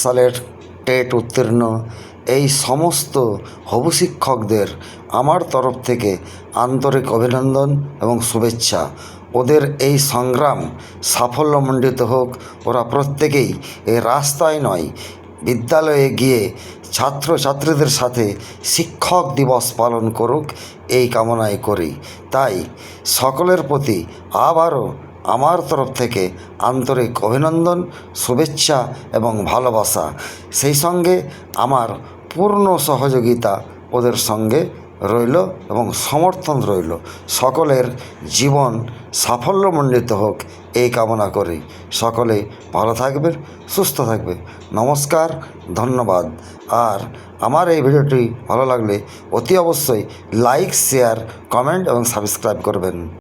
সালের টেট উত্তীর্ণ এই সমস্ত হবু শিক্ষকদের আমার তরফ থেকে আন্তরিক অভিনন্দন এবং শুভেচ্ছা। ওদের এই সংগ্রাম সাফল্যমণ্ডিত হোক। ওরা প্রত্যেকেই এই রাস্তায় নয়, বিদ্যালয়ে গিয়ে ছাত্রছাত্রীদের সাথে শিক্ষক দিবস পালন করুক, এই কামনাই করি। তাই সকলের প্রতি আবারও আমার তরফ থেকে আন্তরিক অভিনন্দন, শুভেচ্ছা এবং ভালোবাসা। সেই সঙ্গে আমার পূর্ণ সহযোগিতা ওদের সঙ্গে রইল এবং সমর্থন রইল। সকলের জীবন সাফল্যমণ্ডিত হোক এই কামনা করি। সকলে ভালো থাকবে, সুস্থ থাকবে। নমস্কার, ধন্যবাদ। আর আমার এই ভিডিওটি ভালো লাগলে অতি অবশ্যই লাইক, শেয়ার, কমেন্ট এবং সাবস্ক্রাইব করবেন।